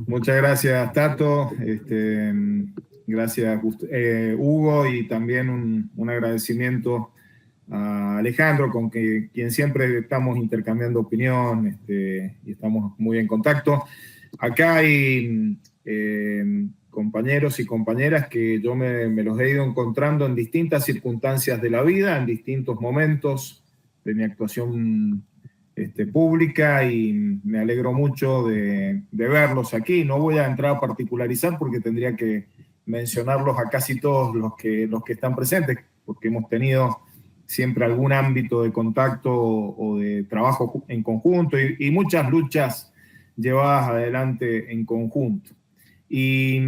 Muchas gracias, Tato. Gracias, Hugo, y también un agradecimiento a Alejandro, con quien siempre estamos intercambiando opinión y estamos muy en contacto. Acá hay compañeros y compañeras que yo me los he ido encontrando en distintas circunstancias de la vida, en distintos momentos de mi actuación pública, y me alegro mucho de verlos aquí. No voy a entrar a particularizar porque tendría que mencionarlos a casi todos los que están presentes, porque hemos tenido siempre algún ámbito de contacto o de trabajo en conjunto y muchas luchas llevadas adelante en conjunto. Y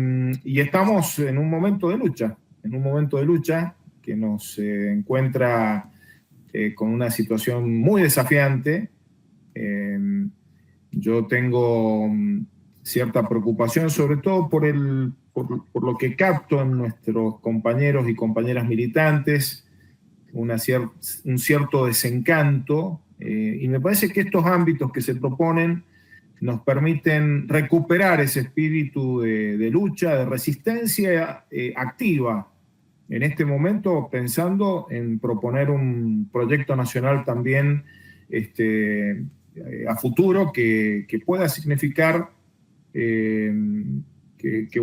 estamos en un momento de lucha que nos encuentra con una situación muy desafiante. Yo tengo cierta preocupación, sobre todo por lo que capto en nuestros compañeros y compañeras militantes, un cierto desencanto, y me parece que estos ámbitos que se proponen nos permiten recuperar ese espíritu de lucha, de resistencia activa, en este momento pensando en proponer un proyecto nacional también a futuro que pueda significar que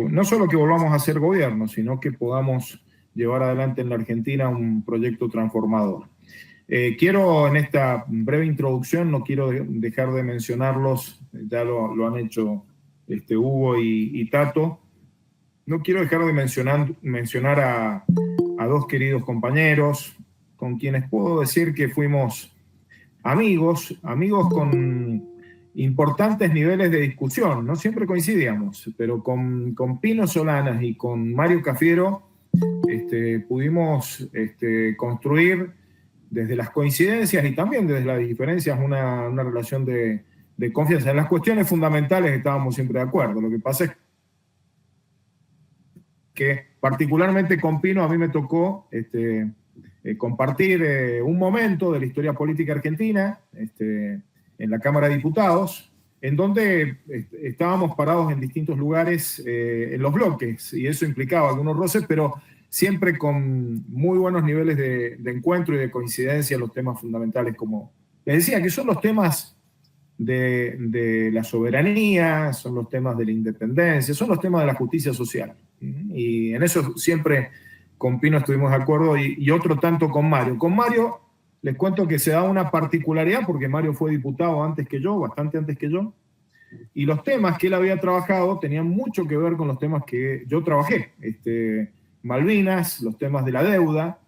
no solo que volvamos a ser gobierno, sino que podamos llevar adelante en la Argentina un proyecto transformador. Quiero, en esta breve introducción, no quiero dejar de mencionarlos, ya lo han hecho Hugo y Tato. No quiero dejar de mencionar a dos queridos compañeros con quienes puedo decir que fuimos amigos con importantes niveles de discusión. No siempre coincidíamos, pero con Pino Solanas y con Mario Cafiero pudimos construir desde las coincidencias y también desde las diferencias una relación de confianza. En las cuestiones fundamentales estábamos siempre de acuerdo. Lo que pasa es que particularmente con Pino a mí me tocó compartir un momento de la historia política argentina en la Cámara de Diputados, en donde estábamos parados en distintos lugares en los bloques, y eso implicaba algunos roces, pero siempre con muy buenos niveles de encuentro y de coincidencia en los temas fundamentales, como les decía, que son los temas de la soberanía, son los temas de la independencia, son los temas de la justicia social. Y en eso siempre con Pino estuvimos de acuerdo, y otro tanto con Mario. Con Mario les cuento que se da una particularidad porque Mario fue diputado antes que yo, bastante antes que yo, y los temas que él había trabajado tenían mucho que ver con los temas que yo trabajé. Malvinas, los temas de la deuda,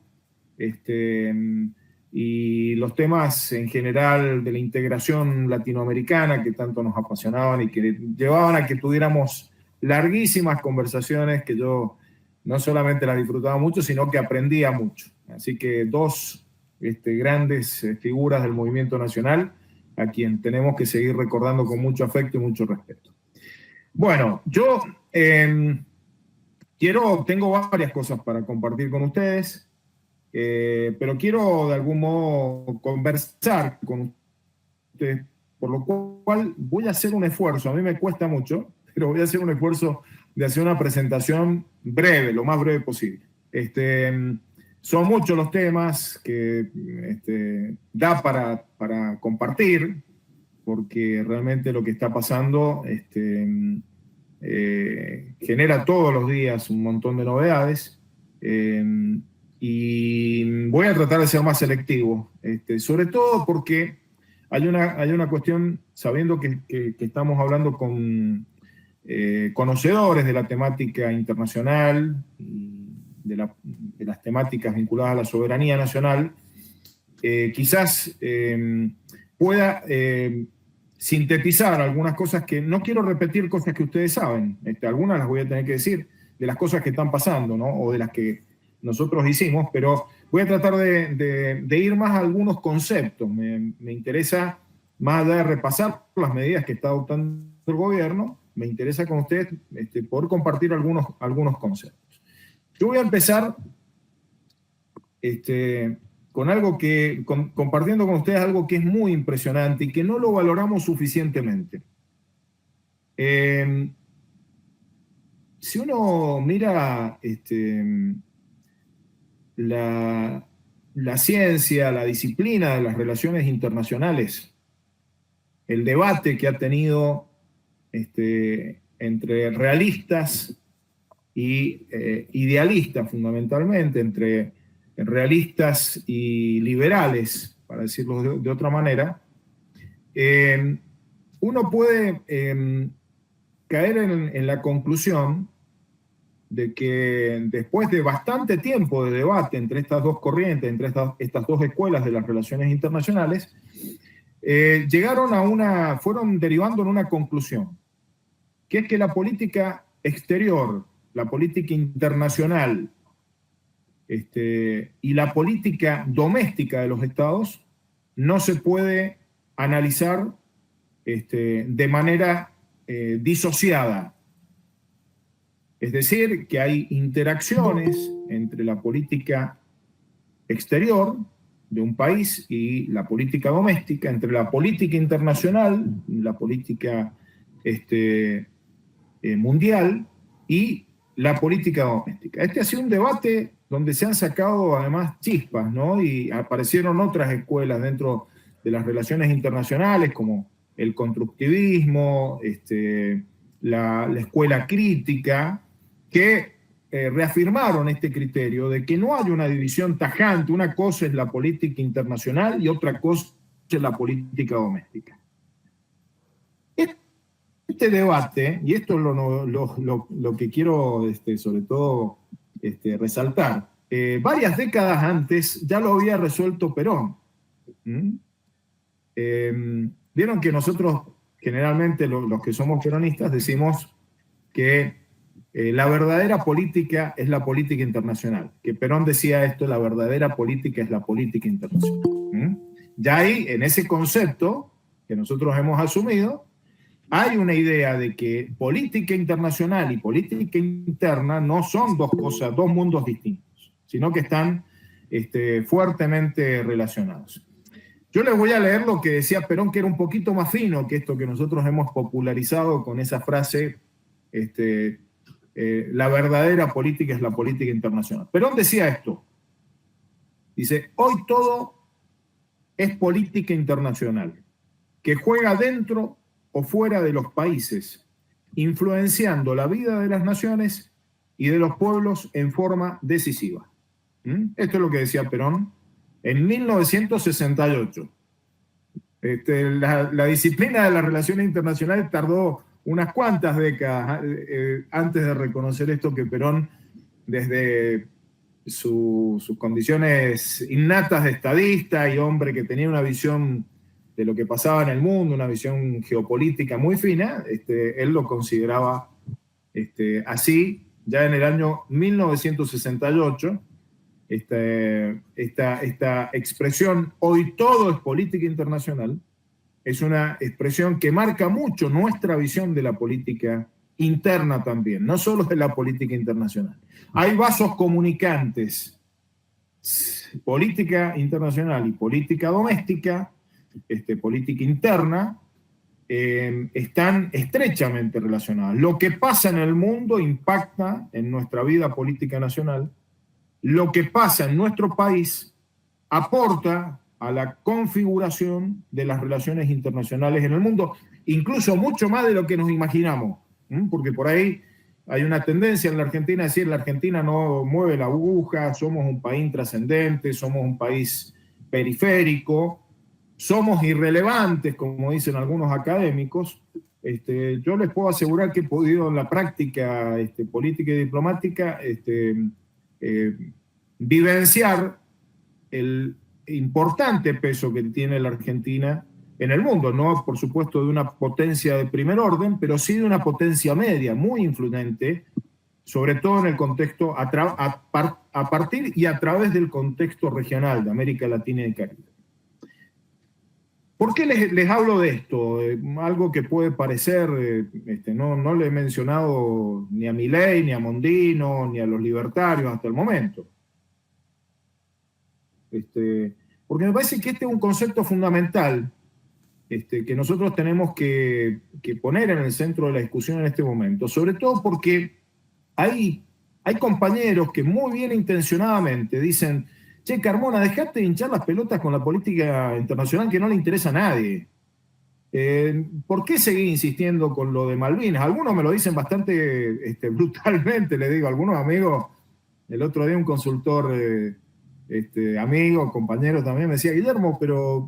y los temas en general de la integración latinoamericana que tanto nos apasionaban y que llevaban a que tuviéramos larguísimas conversaciones que yo no solamente las disfrutaba mucho, sino que aprendía mucho. Así que dos grandes figuras del movimiento nacional a quien tenemos que seguir recordando con mucho afecto y mucho respeto. Bueno, yo tengo varias cosas para compartir con ustedes. Pero quiero de algún modo conversar con ustedes, por lo cual voy a hacer un esfuerzo. A mí me cuesta mucho, pero voy a hacer un esfuerzo de hacer una presentación breve, lo más breve posible. Son muchos los temas que da para compartir, porque realmente lo que está pasando genera todos los días un montón de novedades. Y voy a tratar de ser más selectivo, sobre todo porque hay una cuestión, sabiendo que estamos hablando con conocedores de la temática internacional y de las temáticas vinculadas a la soberanía nacional, quizás pueda sintetizar algunas cosas que no quiero repetir, cosas que ustedes saben, algunas las voy a tener que decir, de las cosas que están pasando, ¿no? O de las que nosotros hicimos, pero voy a tratar de ir más a algunos conceptos. Me interesa, más allá de repasar las medidas que está adoptando el gobierno, me interesa con ustedes poder compartir algunos conceptos. Yo voy a empezar con algo compartiendo con ustedes algo que es muy impresionante y que no lo valoramos suficientemente. Si uno mira la ciencia, la disciplina de las relaciones internacionales, el debate que ha tenido entre realistas y idealistas fundamentalmente, entre realistas y liberales, para decirlo de otra manera, uno puede caer en la conclusión de que después de bastante tiempo de debate entre estas dos corrientes, entre estas dos escuelas de las relaciones internacionales, fueron derivando en una conclusión, que es que la política exterior, la política internacional y la política doméstica de los estados no se puede analizar de manera disociada. Es decir, que hay interacciones entre la política exterior de un país y la política doméstica, entre la política internacional, la política mundial y la política doméstica. Este ha sido un debate donde se han sacado además chispas, ¿no? Y aparecieron otras escuelas dentro de las relaciones internacionales, como el constructivismo, la escuela crítica, que reafirmaron este criterio de que no hay una división tajante, una cosa es la política internacional y otra cosa es la política doméstica. Este debate, y esto es lo que quiero sobre todo resaltar, varias décadas antes ya lo había resuelto Perón. Vieron que nosotros generalmente los que somos peronistas decimos que la verdadera política es la política internacional. Que Perón decía esto, la verdadera política es la política internacional. Ya ahí, en ese concepto que nosotros hemos asumido, hay una idea de que política internacional y política interna no son dos cosas, dos mundos distintos, sino que están fuertemente relacionados. Yo les voy a leer lo que decía Perón, que era un poquito más fino que esto que nosotros hemos popularizado con esa frase, la verdadera política es la política internacional. Perón decía esto, dice, hoy todo es política internacional, que juega dentro o fuera de los países, influenciando la vida de las naciones y de los pueblos en forma decisiva. Esto es lo que decía Perón en 1968. La disciplina de las relaciones internacionales tardó unas cuantas décadas antes de reconocer esto, que Perón, desde sus condiciones innatas de estadista y hombre que tenía una visión de lo que pasaba en el mundo, una visión geopolítica muy fina, él lo consideraba así ya en el año 1968. Esta expresión, hoy todo es política internacional, es una expresión que marca mucho nuestra visión de la política interna también, no solo de la política internacional. Hay vasos comunicantes, política internacional y política doméstica, política interna, están estrechamente relacionadas. Lo que pasa en el mundo impacta en nuestra vida política nacional. Lo que pasa en nuestro país aporta a la configuración de las relaciones internacionales en el mundo, incluso mucho más de lo que nos imaginamos, porque por ahí hay una tendencia en la Argentina a decir la Argentina no mueve la aguja, somos un país intrascendente, somos un país periférico, somos irrelevantes, como dicen algunos académicos. Yo les puedo asegurar que he podido en la práctica política y diplomática vivenciar el importante peso que tiene la Argentina en el mundo, no por supuesto de una potencia de primer orden, pero sí de una potencia media muy influyente, sobre todo en el contexto, a partir y a través del contexto regional de América Latina y Caribe. ¿Por qué les hablo de esto? Algo que puede parecer, no le he mencionado ni a Milei, ni a Mondino, ni a los libertarios hasta el momento. Porque me parece que este es un concepto fundamental que nosotros tenemos que poner en el centro de la discusión en este momento, sobre todo porque hay compañeros que muy bien intencionadamente dicen: che, Carmona, dejate de hinchar las pelotas con la política internacional que no le interesa a nadie. ¿Por qué seguir insistiendo con lo de Malvinas? Algunos me lo dicen bastante brutalmente, le digo a algunos amigos. El otro día un consultor amigo, compañero también me decía: Guillermo, pero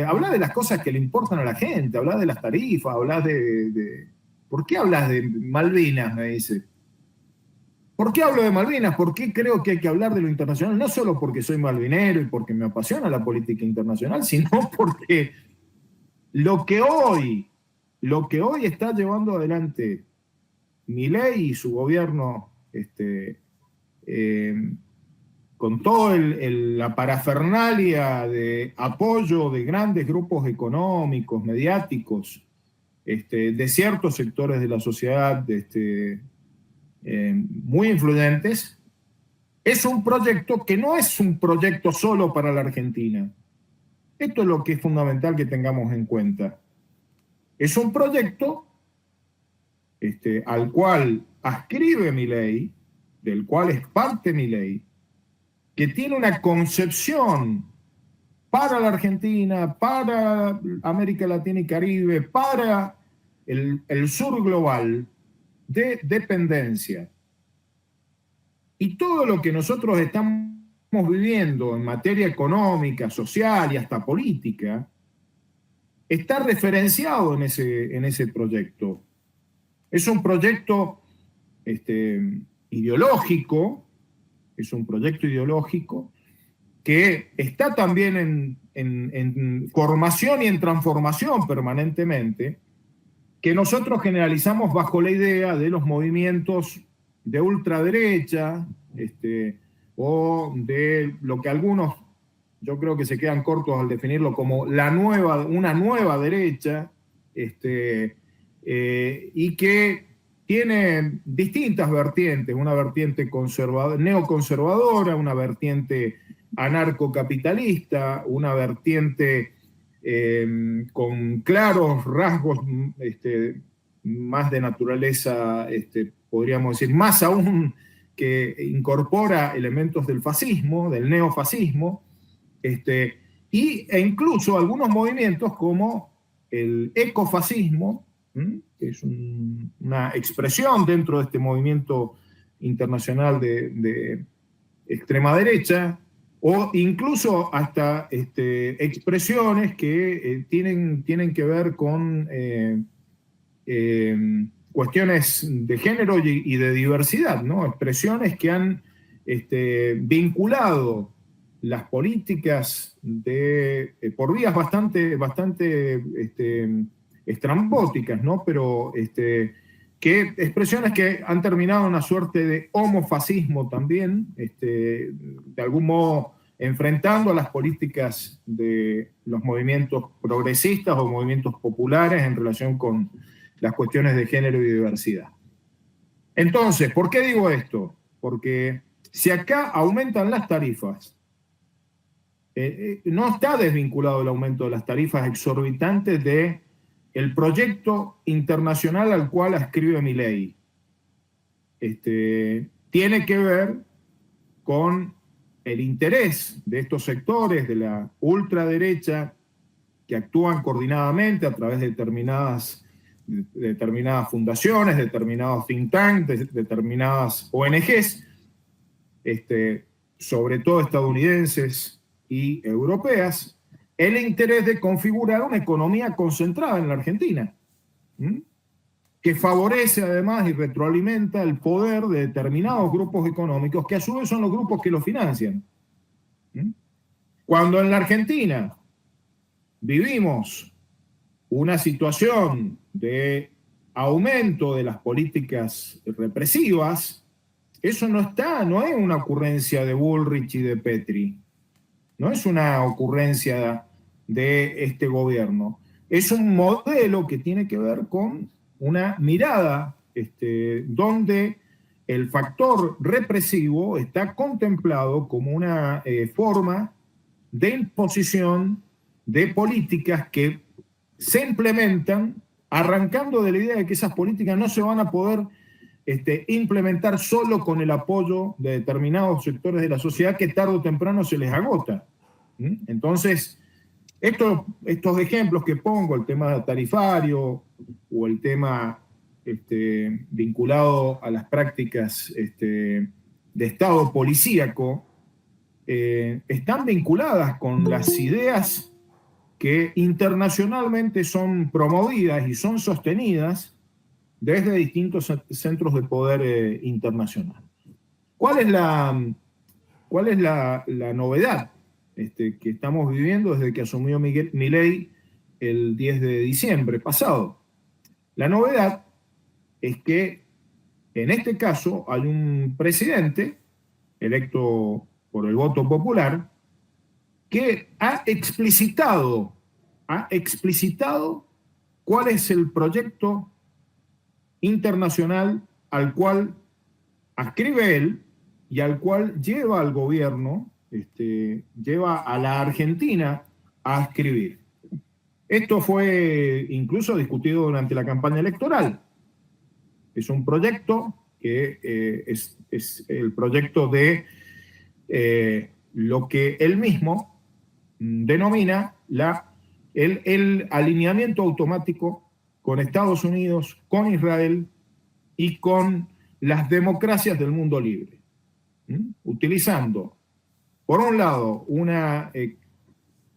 habla de las cosas que le importan a la gente, habla de las tarifas, habla ¿Por qué hablas de Malvinas? Me dice. ¿Por qué hablo de Malvinas? ¿Por qué creo que hay que hablar de lo internacional? No solo porque soy malvinero y porque me apasiona la política internacional, sino porque lo que hoy está llevando adelante Milei y su gobierno, con toda la parafernalia de apoyo de grandes grupos económicos, mediáticos, de ciertos sectores de la sociedad muy influyentes, es un proyecto que no es un proyecto solo para la Argentina. Esto es lo que es fundamental que tengamos en cuenta. Es un proyecto al cual ascribe Milei, del cual es parte Milei, que tiene una concepción para la Argentina, para América Latina y Caribe, para el sur global, de dependencia. Y todo lo que nosotros estamos viviendo en materia económica, social y hasta política, está referenciado en ese proyecto. Es un proyecto ideológico, que está también en formación y en transformación permanentemente, que nosotros generalizamos bajo la idea de los movimientos de ultraderecha, o de lo que algunos, yo creo que se quedan cortos al definirlo como una nueva derecha, y que tiene distintas vertientes: una vertiente neoconservadora, una vertiente anarcocapitalista, una vertiente con claros rasgos más de naturaleza, podríamos decir, más aún, que incorpora elementos del fascismo, del neofascismo, e incluso algunos movimientos como el ecofascismo, que es una expresión dentro de este movimiento internacional de extrema derecha, o incluso hasta expresiones que tienen que ver con cuestiones de género y de diversidad, ¿no? Expresiones que han vinculado las políticas por vías bastante estrambóticas, ¿no? Pero expresiones que han terminado en una suerte de homofascismo también, de algún modo enfrentando a las políticas de los movimientos progresistas o movimientos populares en relación con las cuestiones de género y diversidad. Entonces, ¿por qué digo esto? Porque si acá aumentan las tarifas, no está desvinculado el aumento de las tarifas exorbitantes del proyecto internacional al cual ascribe Milei. Tiene que ver con el interés de estos sectores de la ultraderecha que actúan coordinadamente a través de determinadas fundaciones, determinados think tanks, determinadas ONGs, sobre todo estadounidenses y europeas, el interés de configurar una economía concentrada en la Argentina, que favorece además y retroalimenta el poder de determinados grupos económicos que a su vez son los grupos que lo financian. Cuando en la Argentina vivimos una situación de aumento de las políticas represivas, eso no es una ocurrencia de Bullrich y de Petri, no es una ocurrencia de este gobierno, es un modelo que tiene que ver con una mirada donde el factor represivo está contemplado como una forma de imposición de políticas que se implementan arrancando de la idea de que esas políticas no se van a poder implementar solo con el apoyo de determinados sectores de la sociedad que tarde o temprano se les agota. Entonces, estos ejemplos que pongo, el tema tarifario o el tema vinculado a las prácticas de Estado policíaco, están vinculadas con las ideas que internacionalmente son promovidas y son sostenidas desde distintos centros de poder internacional. ¿Cuál es la novedad que estamos viviendo desde que asumió Milei el 10 de diciembre pasado? La novedad es que en este caso hay un presidente electo por el voto popular que ha explicitado cuál es el proyecto internacional al cual adscribe él y al cual lleva al gobierno, lleva a la Argentina a adscribir. Esto fue incluso discutido durante la campaña electoral. Es un proyecto que es el proyecto de lo que él mismo denomina el alineamiento automático con Estados Unidos, con Israel y con las democracias del mundo libre. Utilizando, por un lado, una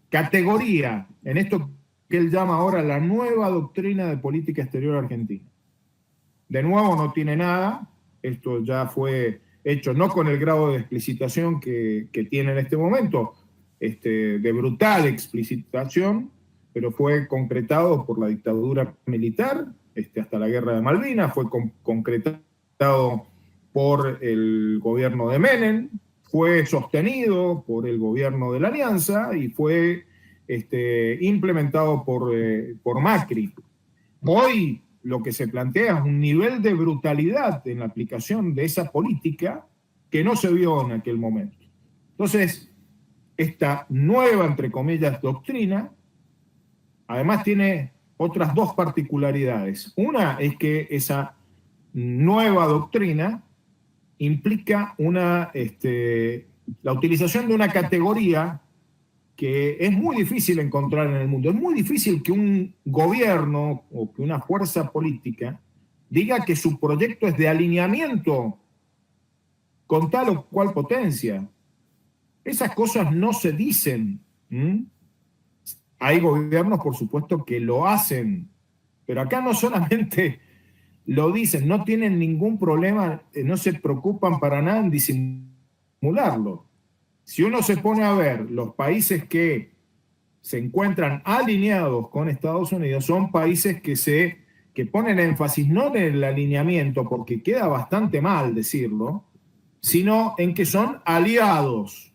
categoría en esto que él llama ahora la nueva doctrina de política exterior argentina. De nuevo, no tiene nada, esto ya fue hecho no con el grado de explicitación que tiene en este momento, de brutal explicitación, pero fue concretado por la dictadura militar hasta la guerra de Malvinas, fue concretado por el gobierno de Menem, fue sostenido por el gobierno de la Alianza y fue implementado por Macri. Hoy lo que se plantea es un nivel de brutalidad en la aplicación de esa política que no se vio en aquel momento. Entonces, esta nueva, entre comillas, doctrina, además tiene otras dos particularidades. Una es que esa nueva doctrina implica la utilización de una categoría que es muy difícil encontrar en el mundo. Es muy difícil que un gobierno o que una fuerza política diga que su proyecto es de alineamiento con tal o cual potencia. Esas cosas no se dicen. Hay gobiernos, por supuesto, que lo hacen, pero acá no solamente lo dicen, no tienen ningún problema, no se preocupan para nada en disimularlo. Si uno se pone a ver los países que se encuentran alineados con Estados Unidos, son países que ponen énfasis no en el alineamiento, porque queda bastante mal decirlo, sino en que son aliados.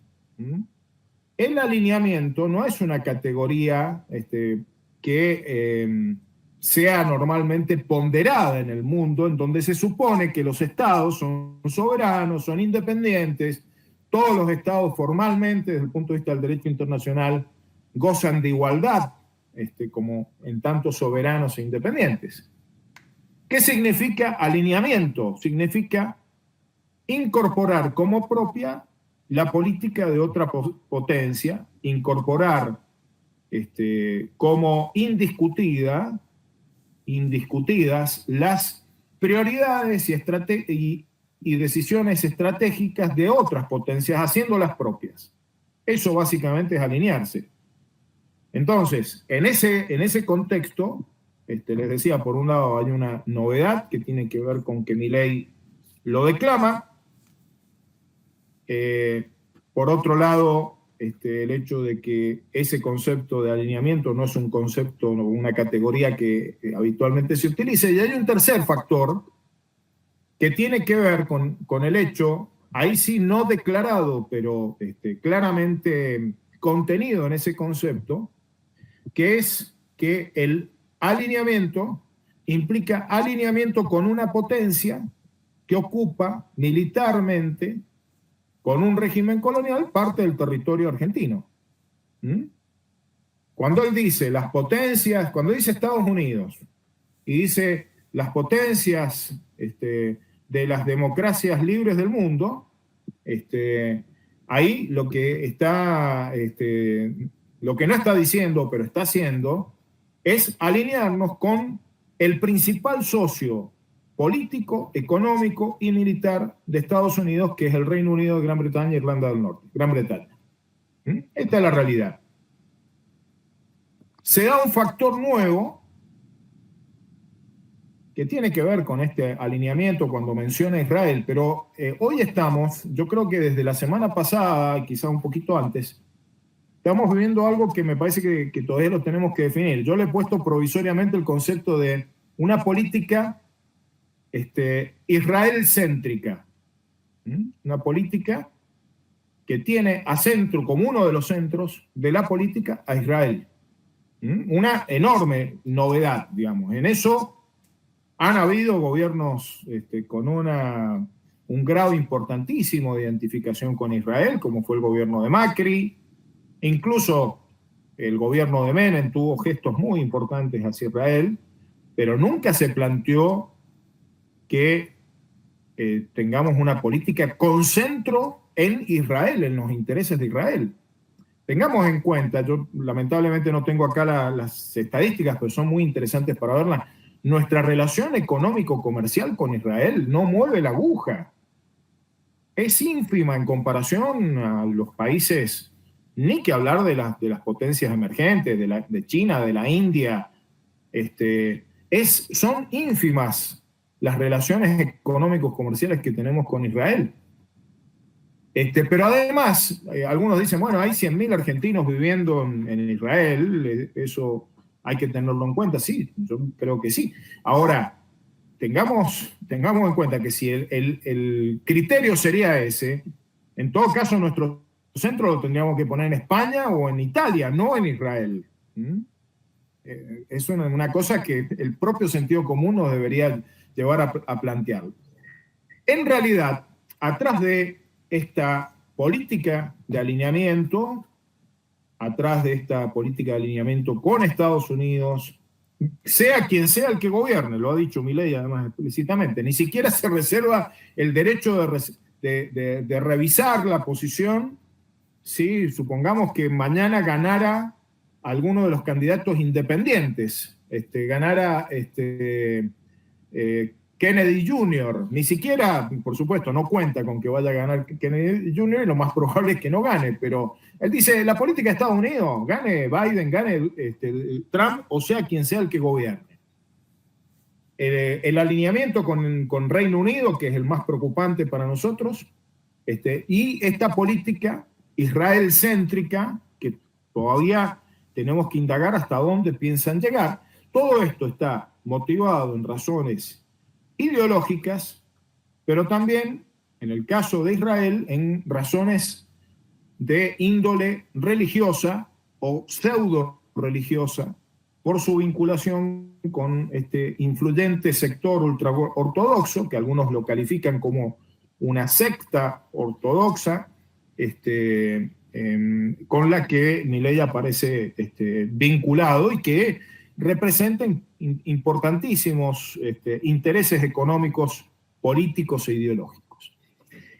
El alineamiento no es una categoría que sea normalmente ponderada en el mundo, en donde se supone que los estados son soberanos, son independientes. Todos los estados formalmente, desde el punto de vista del derecho internacional, gozan de igualdad, como en tanto soberanos e independientes. ¿Qué significa alineamiento? Significa incorporar como propia la política de otra potencia, incorporar como indiscutidas las prioridades y decisiones estratégicas de otras potencias, haciéndolas propias. Eso básicamente es alinearse. Entonces, en ese contexto, les decía, por un lado hay una novedad que tiene que ver con que Milei lo declama. Por otro lado, el hecho de que ese concepto de alineamiento no es un concepto, una categoría que habitualmente se utiliza. Y hay un tercer factor que tiene que ver con el hecho, ahí sí no declarado, pero claramente contenido en ese concepto, que es que el alineamiento implica alineamiento con una potencia que ocupa militarmente, con un régimen colonial, parte del territorio argentino. cuando él dice las potencias, cuando dice Estados Unidos y dice las potencias de las democracias libres del mundo, ahí lo que está, lo que no está diciendo, pero está haciendo, es alinearnos con el principal socio político, económico y militar de Estados Unidos, que es el Reino Unido de Gran Bretaña e Irlanda del Norte, Gran Bretaña. Esta es la realidad. Se da un factor nuevo que tiene que ver con este alineamiento cuando menciona Israel, pero hoy estamos, yo creo que desde la semana pasada, quizá un poquito antes, estamos viviendo algo que me parece que todavía lo tenemos que definir. Yo le he puesto provisoriamente el concepto de una política Israel-céntrica. Una política que tiene a centro, como uno de los centros de la política, a Israel. Una enorme novedad, digamos. En eso han habido gobiernos con un grado importantísimo de identificación con Israel, como fue el gobierno de Macri. Incluso el gobierno de Menem tuvo gestos muy importantes hacia Israel, pero nunca se planteó que tengamos una política con centro en Israel, en los intereses de Israel. Tengamos en cuenta, yo lamentablemente no tengo acá las estadísticas, pero son muy interesantes para verlas. Nuestra relación económico-comercial con Israel no mueve la aguja. Es ínfima en comparación a los países, ni que hablar de las potencias emergentes, de China, de la India. Son ínfimas las relaciones económicos-comerciales que tenemos con Israel. Pero además, algunos dicen, bueno, hay 100.000 argentinos viviendo en Israel, eso hay que tenerlo en cuenta. Sí, yo creo que sí. Ahora, tengamos en cuenta que si el criterio sería ese, en todo caso nuestro centro lo tendríamos que poner en España o en Italia, no en Israel. Es una cosa que el propio sentido común nos debería llevar a plantear. En realidad, atrás de esta política de alineamiento, atrás de esta política de alineamiento con Estados Unidos, sea quien sea el que gobierne, lo ha dicho Milei además explícitamente, ni siquiera se reserva el derecho de revisar la posición. Sí, supongamos que mañana ganara alguno de los candidatos independientes, ganara Kennedy Jr., ni siquiera, por supuesto, no cuenta con que vaya a ganar Kennedy Jr., y lo más probable es que no gane, pero él dice, la política de Estados Unidos, gane Biden, gane Trump, o sea, quien sea el que gobierne. El alineamiento con Reino Unido, que es el más preocupante para nosotros, y esta política Israel-céntrica, que todavía tenemos que indagar hasta dónde piensan llegar. Todo esto está motivado en razones ideológicas, pero también, en el caso de Israel, en razones de índole religiosa o pseudo-religiosa, por su vinculación con este influyente sector ultraortodoxo, que algunos lo califican como una secta ortodoxa, con la que Milei aparece vinculado y que representan importantísimos intereses económicos, políticos e ideológicos.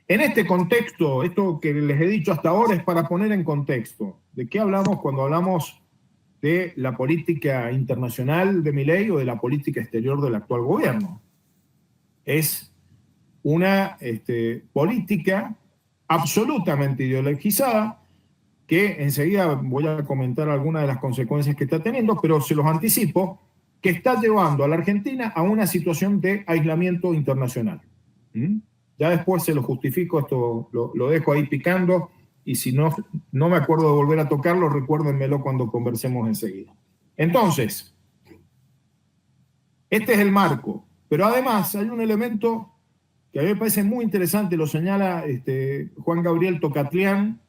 En este contexto, esto que les he dicho hasta ahora es para poner en contexto de qué hablamos cuando hablamos de la política internacional de Milei o de la política exterior del actual gobierno. Es una política absolutamente ideologizada, que enseguida voy a comentar algunas de las consecuencias que está teniendo, pero se los anticipo, que está llevando a la Argentina a una situación de aislamiento internacional. Ya después se lo justifico, esto lo dejo ahí picando, y si no me acuerdo de volver a tocarlo, recuérdenmelo cuando conversemos enseguida. Entonces, este es el marco, pero además hay un elemento que a mí me parece muy interesante, lo señala Juan Gabriel Tocatlián.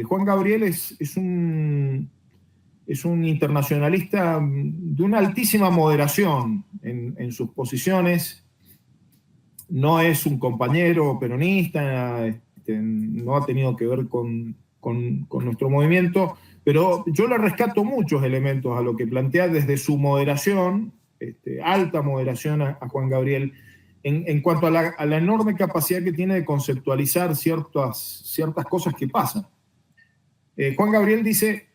Juan Gabriel es un internacionalista de una altísima moderación en sus posiciones. No es un compañero peronista, no ha tenido que ver con nuestro movimiento, pero yo le rescato muchos elementos a lo que plantea desde su moderación, alta moderación a Juan Gabriel, en cuanto a la enorme capacidad que tiene de conceptualizar ciertas cosas que pasan. Juan Gabriel dice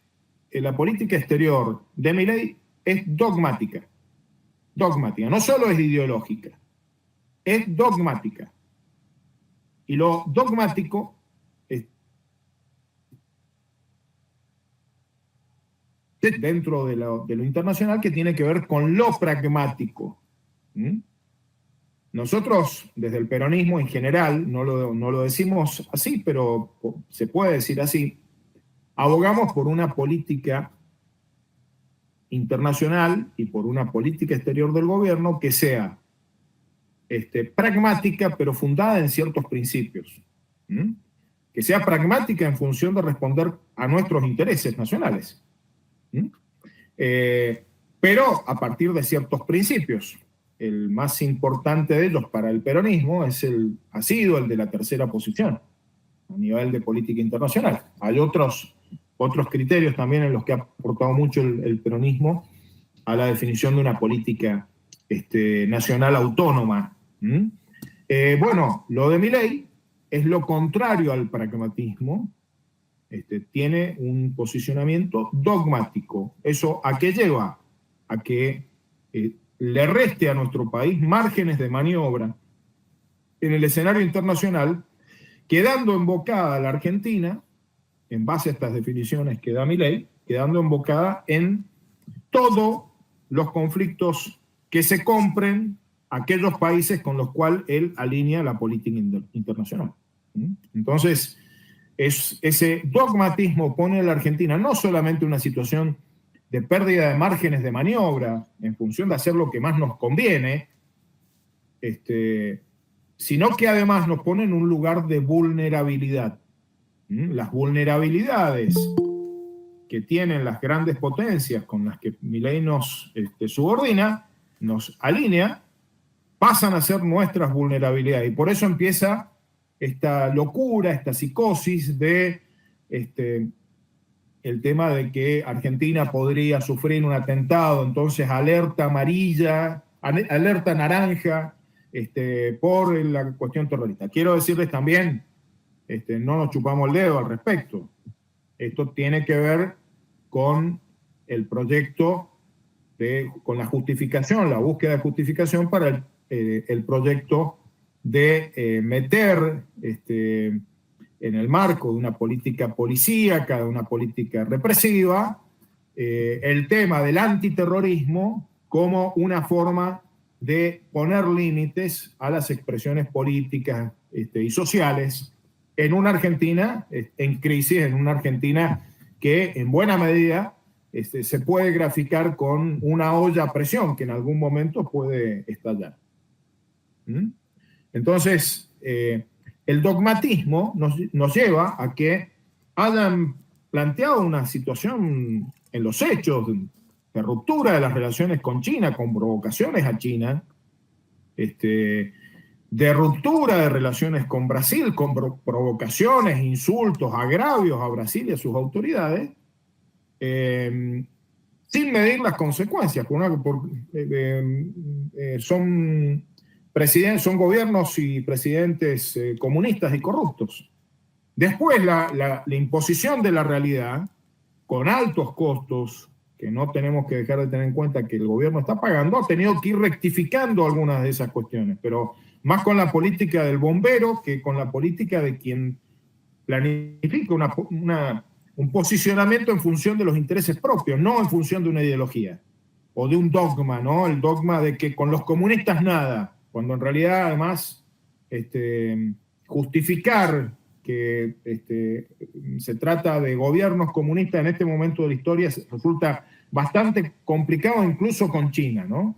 que la política exterior de Milei es dogmática. Dogmática, no solo es ideológica, es dogmática. Y lo dogmático es dentro de lo internacional, que tiene que ver con lo pragmático. Nosotros, desde el peronismo en general, no lo decimos así, pero se puede decir así, abogamos por una política internacional y por una política exterior del gobierno que sea pragmática, pero fundada en ciertos principios. Que sea pragmática en función de responder a nuestros intereses nacionales. Pero a partir de ciertos principios. El más importante de ellos para el peronismo ha sido el de la tercera posición a nivel de política internacional. Hay otros criterios también en los que ha aportado mucho el peronismo a la definición de una política nacional autónoma. Bueno, lo de Milei es lo contrario al pragmatismo. Tiene un posicionamiento dogmático. ¿Eso a qué lleva? A que le reste a nuestro país márgenes de maniobra en el escenario internacional, quedando embocada la Argentina, en base a estas definiciones que da Milei, quedando embocada en todos los conflictos que se compren aquellos países con los cuales él alinea la política internacional. Entonces, ese dogmatismo pone a la Argentina no solamente en una situación de pérdida de márgenes de maniobra en función de hacer lo que más nos conviene, sino que además nos pone en un lugar de vulnerabilidad. Las vulnerabilidades que tienen las grandes potencias con las que Milei nos subordina, nos alinea, pasan a ser nuestras vulnerabilidades. Y por eso empieza esta locura, esta psicosis de el tema de que Argentina podría sufrir un atentado, entonces alerta amarilla, alerta naranja por la cuestión terrorista. Quiero decirles también, no nos chupamos el dedo al respecto. Esto tiene que ver con el proyecto, con la justificación, la búsqueda de justificación para el proyecto de meter en el marco de una política policíaca, de una política represiva, el tema del antiterrorismo como una forma de poner límites a las expresiones políticas y sociales en una Argentina en crisis, en una Argentina que en buena medida se puede graficar con una olla a presión que en algún momento puede estallar. Entonces, el dogmatismo nos lleva a que hayan planteado una situación en los hechos de ruptura de las relaciones con China, con provocaciones a China, de ruptura de relaciones con Brasil, con provocaciones, insultos, agravios a Brasil y a sus autoridades, sin medir las consecuencias. Son gobiernos y presidentes comunistas y corruptos. Después, la imposición de la realidad, con altos costos, que no tenemos que dejar de tener en cuenta que el gobierno está pagando, ha tenido que ir rectificando algunas de esas cuestiones, pero más con la política del bombero que con la política de quien planifica un posicionamiento en función de los intereses propios, no en función de una ideología o de un dogma, ¿no? El dogma de que con los comunistas nada, cuando en realidad además justificar que se trata de gobiernos comunistas en este momento de la historia resulta bastante complicado incluso con China, ¿no?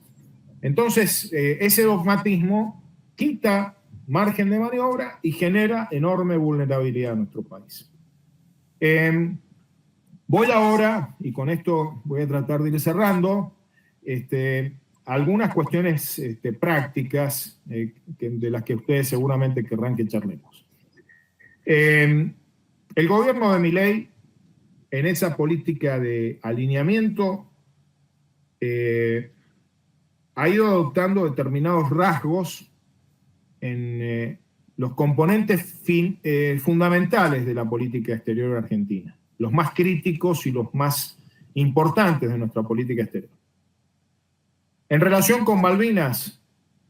Entonces, ese dogmatismo quita margen de maniobra y genera enorme vulnerabilidad a nuestro país. Voy ahora, y con esto voy a tratar de ir cerrando, algunas cuestiones prácticas de las que ustedes seguramente querrán que charlemos. El gobierno de Milei en esa política de alineamiento ha ido adoptando determinados rasgos en los componentes fundamentales de la política exterior argentina, los más críticos y los más importantes de nuestra política exterior. En relación con Malvinas,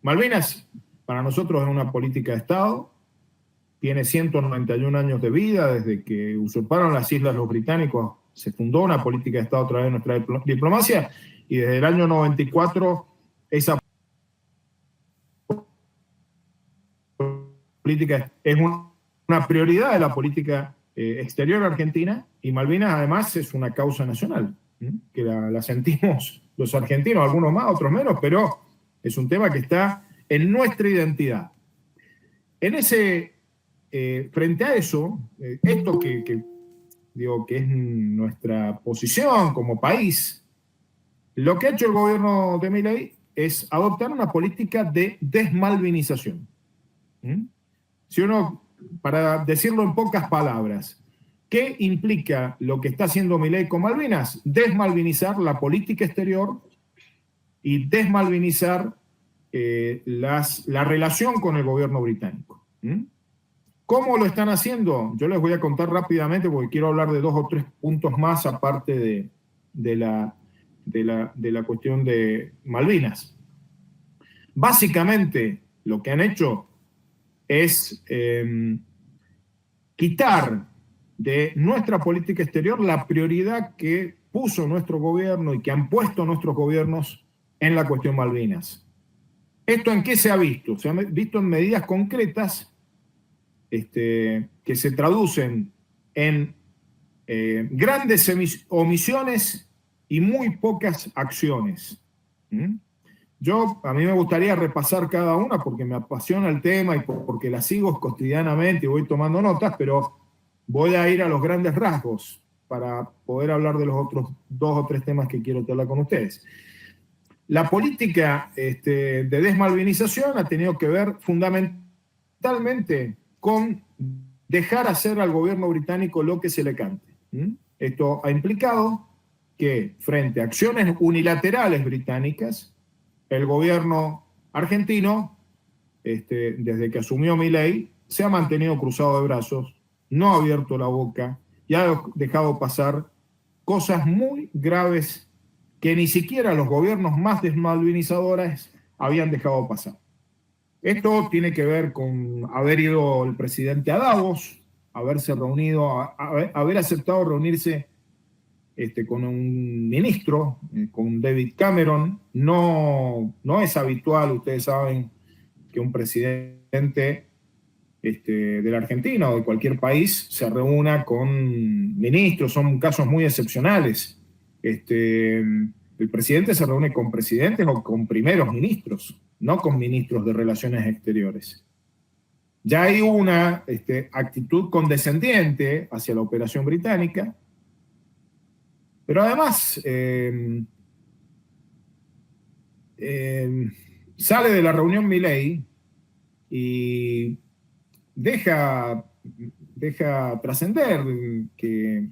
Malvinas para nosotros es una política de Estado, tiene 191 años de vida, desde que usurparon las islas los británicos, se fundó una política de Estado a través de nuestra diplomacia, y desde el año 94 esa política es una prioridad de la política exterior argentina, y Malvinas además es una causa nacional, que la sentimos los argentinos, algunos más, otros menos, pero es un tema que está en nuestra identidad. En ese, frente a eso, esto digo que es nuestra posición como país, lo que ha hecho el gobierno de Milei es adoptar una política de desmalvinización. Si uno, para decirlo en pocas palabras, ¿qué implica lo que está haciendo Milei con Malvinas? Desmalvinizar la política exterior y desmalvinizar la relación con el gobierno británico. ¿Cómo lo están haciendo? Yo les voy a contar rápidamente porque quiero hablar de 2 o 3 puntos más aparte de la cuestión de Malvinas. Básicamente, lo que han hecho es quitar de nuestra política exterior la prioridad que puso nuestro gobierno y que han puesto nuestros gobiernos en la cuestión Malvinas. ¿Esto en qué se ha visto? Se ha visto en medidas concretas que se traducen en grandes omisiones y muy pocas acciones. A mí me gustaría repasar cada una porque me apasiona el tema y porque la sigo cotidianamente y voy tomando notas, pero voy a ir a los grandes rasgos para poder hablar de los otros 2 o 3 temas que quiero hablar con ustedes. La política de desmalvinización ha tenido que ver fundamentalmente con dejar hacer al gobierno británico lo que se le cante. Esto ha implicado que frente a acciones unilaterales británicas, el gobierno argentino, desde que asumió Milei, se ha mantenido cruzado de brazos, no ha abierto la boca y ha dejado pasar cosas muy graves que ni siquiera los gobiernos más desmalvinizadores habían dejado pasar. Esto tiene que ver con haber ido el presidente a Davos, haberse reunido, haber aceptado reunirse con un ministro, con David Cameron. No es habitual, ustedes saben, que un presidente de la Argentina o de cualquier país se reúna con ministros, son casos muy excepcionales. El presidente se reúne con presidentes o con primeros ministros, no con ministros de Relaciones Exteriores. Ya hay una actitud condescendiente hacia la operación británica, pero además sale de la reunión Milei y deja trascender que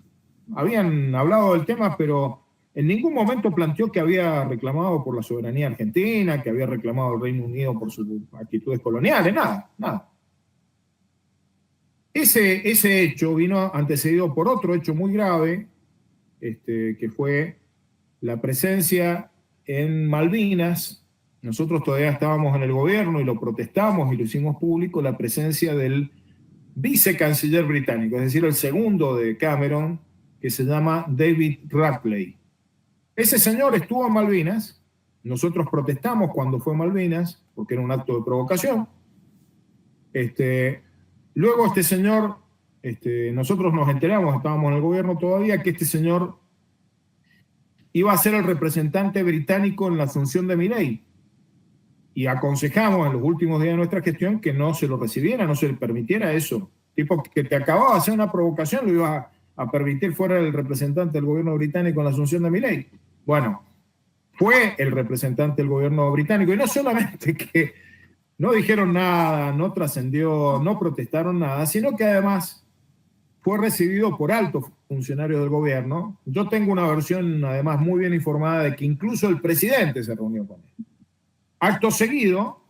habían hablado del tema, pero en ningún momento planteó que había reclamado por la soberanía argentina, que había reclamado al Reino Unido por sus actitudes coloniales, nada. Ese hecho vino antecedido por otro hecho muy grave, que fue la presencia en Malvinas. Nosotros todavía estábamos en el gobierno y lo protestamos y lo hicimos público, la presencia del vicecanciller británico, es decir, el segundo de Cameron, que se llama David Rapley. Ese señor estuvo en Malvinas, nosotros protestamos cuando fue a Malvinas, porque era un acto de provocación. Luego este señor, nosotros nos enteramos, estábamos en el gobierno todavía, que este señor iba a ser el representante británico en la asunción de Milei. Y aconsejamos en los últimos días de nuestra gestión que no se lo recibiera, no se le permitiera eso. Tipo que te acababa de hacer una provocación, lo iba a permitir fuera el representante del gobierno británico en la asunción de Milei. Bueno, fue el representante del gobierno británico, y no solamente que no dijeron nada, no trascendió, no protestaron nada, sino que además fue recibido por altos funcionarios del gobierno. Yo tengo una versión, además, muy bien informada de que incluso el presidente se reunió con él. Acto seguido,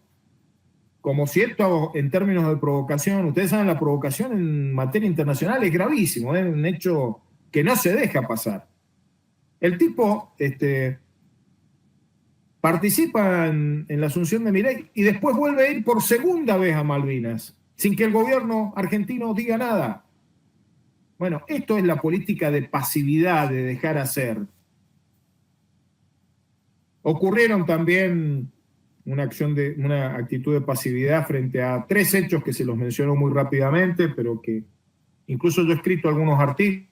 como si esto en términos de provocación, ustedes saben, la provocación en materia internacional es gravísimo, es un hecho que no se deja pasar. El tipo participa en la asunción de Milei y después vuelve a ir por segunda vez a Malvinas, sin que el gobierno argentino diga nada. Bueno, esto es la política de pasividad, de dejar hacer. Ocurrieron también una actitud de pasividad frente a 3 hechos que se los menciono muy rápidamente, pero que incluso yo he escrito algunos artículos,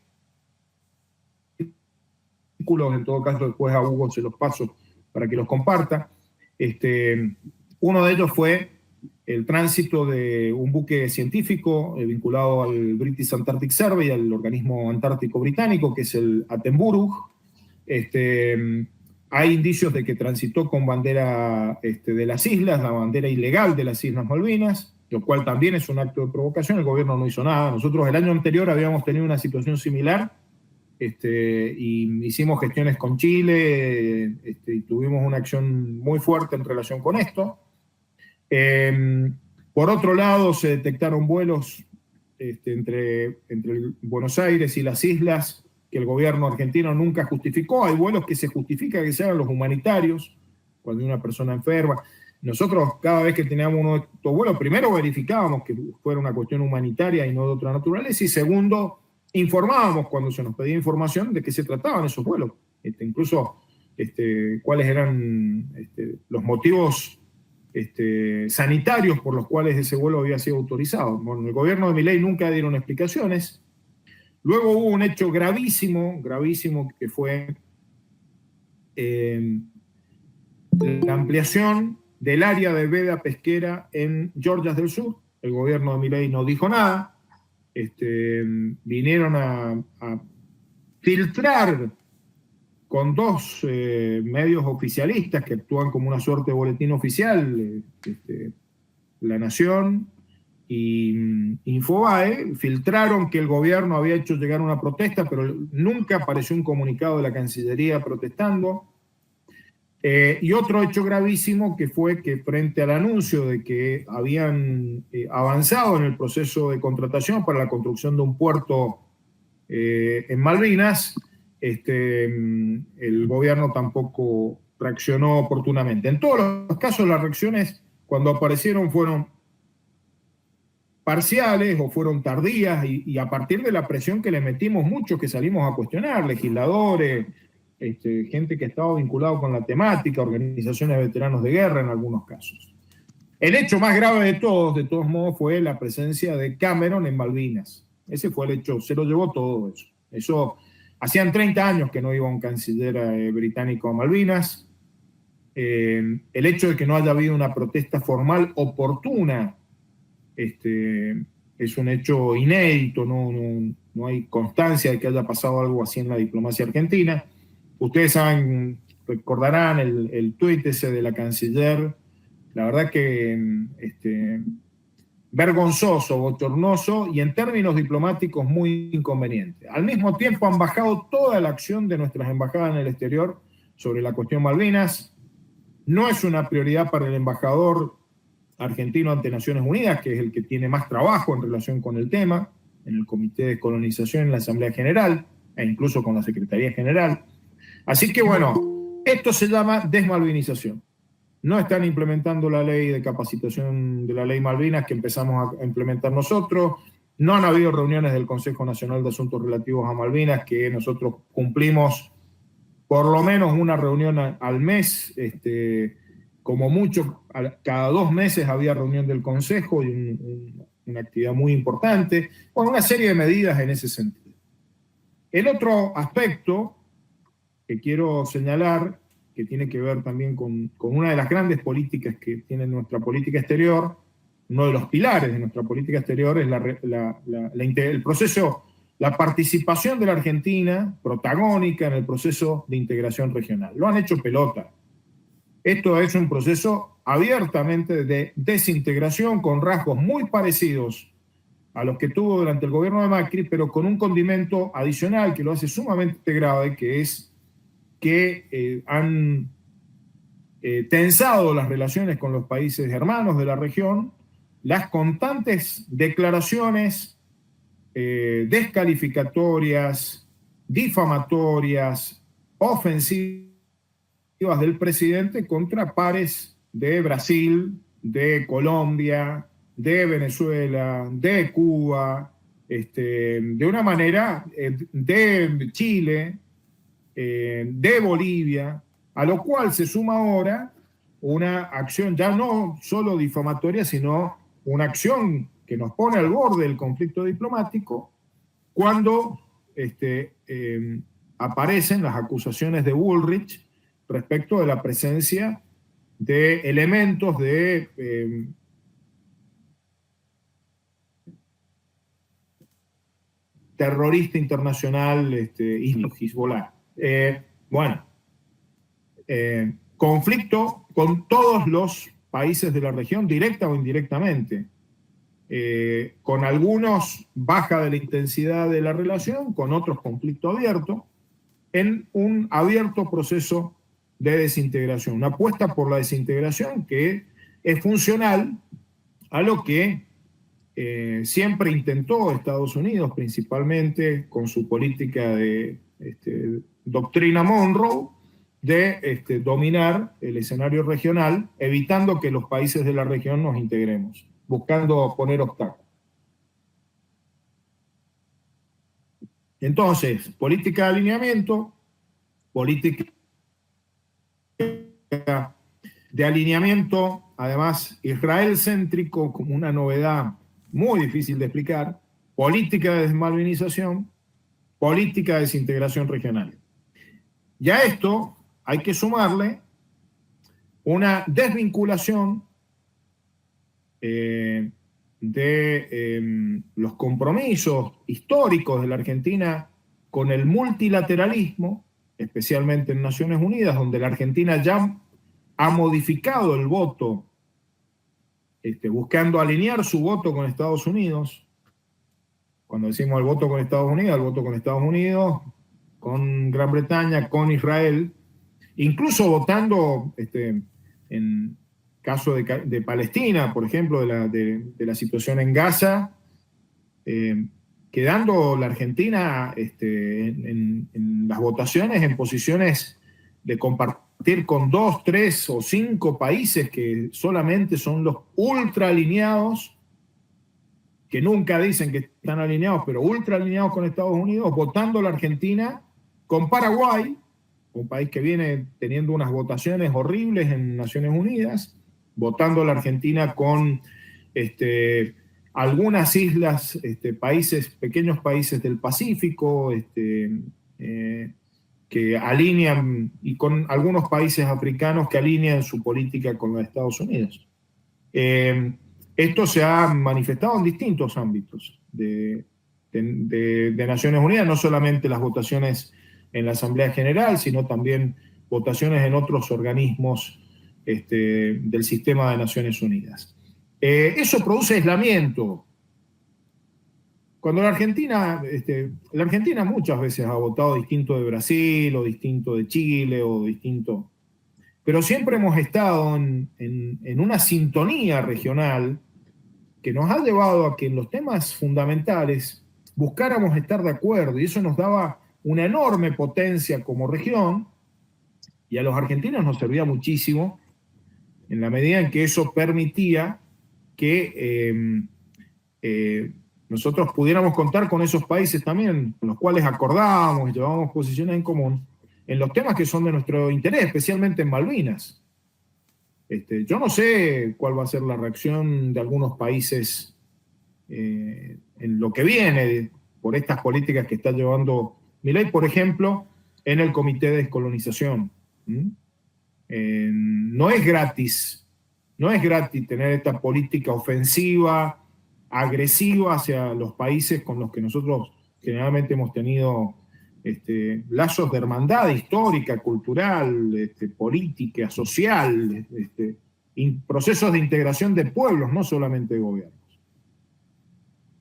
en todo caso después a Hugo se los paso para que los comparta. Uno de ellos fue el tránsito de un buque científico vinculado al British Antarctic Survey, al organismo antártico británico, que es el Attenborough. Hay indicios de que transitó con bandera de las islas, la bandera ilegal de las Islas Malvinas, lo cual también es un acto de provocación. El gobierno no hizo nada. Nosotros el año anterior habíamos tenido una situación similar y hicimos gestiones con Chile y tuvimos una acción muy fuerte en relación con esto. Por otro lado, se detectaron vuelos entre Buenos Aires y las islas que el gobierno argentino nunca justificó. Hay vuelos que se justifica que sean los humanitarios, cuando hay una persona enferma. Nosotros, cada vez que teníamos uno de estos vuelos, primero verificábamos que fuera una cuestión humanitaria y no de otra naturaleza, y segundo, informábamos cuando se nos pedía información de qué se trataban esos vuelos. Incluso cuáles eran los motivos sanitarios por los cuales ese vuelo había sido autorizado. Bueno, el gobierno de Milei nunca dieron explicaciones. Luego hubo un hecho gravísimo, que fue la ampliación del área de veda pesquera en Georgias del Sur. El gobierno de Milei no dijo nada. Vinieron a filtrar con 2 medios oficialistas que actúan como una suerte de boletín oficial, La Nación y Infobae, filtraron que el gobierno había hecho llegar una protesta, pero nunca apareció un comunicado de la Cancillería protestando. Y otro hecho gravísimo que fue que frente al anuncio de que habían avanzado en el proceso de contratación para la construcción de un puerto en Malvinas, el gobierno tampoco reaccionó oportunamente. En todos los casos, las reacciones cuando aparecieron fueron parciales o fueron tardías y a partir de la presión que le metimos muchos que salimos a cuestionar, legisladores, gente que estaba vinculado con la temática, organizaciones de veteranos de guerra en algunos casos. El hecho más grave de todos modos, fue la presencia de Cameron en Malvinas. Ese fue el hecho, se lo llevó todo eso. Eso, hacían 30 años que no iba un canciller británico a Malvinas. El hecho de que no haya habido una protesta formal oportuna es un hecho inédito, no hay constancia de que haya pasado algo así en la diplomacia argentina. Ustedes saben, recordarán el tuit ese de la canciller, la verdad que vergonzoso, bochornoso y en términos diplomáticos muy inconveniente. Al mismo tiempo han bajado toda la acción de nuestras embajadas en el exterior sobre la cuestión Malvinas. No es una prioridad para el embajador argentino ante Naciones Unidas, que es el que tiene más trabajo en relación con el tema, en el Comité de Colonización, en la Asamblea General, e incluso con la Secretaría General. Así que bueno, esto se llama desmalvinización. No están implementando la ley de capacitación de la ley Malvinas que empezamos a implementar nosotros. No han habido reuniones del Consejo Nacional de Asuntos Relativos a Malvinas, que nosotros cumplimos por lo menos una reunión al mes. Como mucho, cada 2 meses había reunión del Consejo y una actividad muy importante. Bueno, una serie de medidas en ese sentido. El otro aspecto que quiero señalar, que tiene que ver también con una de las grandes políticas que tiene nuestra política exterior, uno de los pilares de nuestra política exterior es el proceso, la participación de la Argentina protagónica en el proceso de integración regional. Lo han hecho pelota. Esto es un proceso abiertamente de desintegración con rasgos muy parecidos a los que tuvo durante el gobierno de Macri, pero con un condimento adicional que lo hace sumamente grave, que es que han tensado las relaciones con los países hermanos de la región, las constantes declaraciones descalificatorias, difamatorias, ofensivas del presidente contra pares de Brasil, de Colombia, de Venezuela, de Cuba, de una manera de Chile, de Bolivia, a lo cual se suma ahora una acción ya no solo difamatoria, sino una acción que nos pone al borde del conflicto diplomático cuando aparecen las acusaciones de Bullrich respecto de la presencia de elementos de terrorista internacional, Hezbollah. Conflicto con todos los países de la región, directa o indirectamente. Con algunos baja de la intensidad de la relación, con otros conflicto abierto, en un abierto proceso de desintegración, una apuesta por la desintegración que es funcional a lo que siempre intentó Estados Unidos, principalmente con su política de doctrina Monroe, de dominar el escenario regional, evitando que los países de la región nos integremos, buscando poner obstáculos. Entonces, política de alineamiento, política de alineamiento, además Israel-céntrico como una novedad muy difícil de explicar, política de desmalvinización, política de desintegración regional. Y a esto hay que sumarle una desvinculación de los compromisos históricos de la Argentina con el multilateralismo, especialmente en Naciones Unidas, donde la Argentina ya ha modificado el voto, buscando alinear su voto con Estados Unidos. Cuando decimos el voto con Estados Unidos, con Gran Bretaña, con Israel, incluso votando en caso de Palestina, por ejemplo, de la situación en Gaza, quedando la Argentina en las votaciones en posiciones de compartir con 2, 3 o 5 países que solamente son los ultra alineados, que nunca dicen que están alineados, pero ultra alineados con Estados Unidos, votando la Argentina con Paraguay, un país que viene teniendo unas votaciones horribles en Naciones Unidas, votando la Argentina con algunas islas, pequeños países del Pacífico, que alinean, y con algunos países africanos que alinean su política con la de Estados Unidos. Esto se ha manifestado en distintos ámbitos de Naciones Unidas, no solamente las votaciones en la Asamblea General, sino también votaciones en otros organismos del sistema de Naciones Unidas. Eso produce aislamiento. Cuando la Argentina muchas veces ha votado distinto de Brasil, o distinto de Chile, o distinto, pero siempre hemos estado en una sintonía regional que nos ha llevado a que en los temas fundamentales buscáramos estar de acuerdo, y eso nos daba una enorme potencia como región, y a los argentinos nos servía muchísimo en la medida en que eso permitía que nosotros pudiéramos contar con esos países también, con los cuales acordábamos y llevábamos posiciones en común en los temas que son de nuestro interés, especialmente en Malvinas. Yo no sé cuál va a ser la reacción de algunos países en lo que viene por estas políticas que está llevando Milei, por ejemplo, en el Comité de Descolonización. No es gratis tener esta política ofensiva, agresiva hacia los países con los que nosotros generalmente hemos tenido lazos de hermandad histórica, cultural, política, social, procesos de integración de pueblos, no solamente de gobiernos.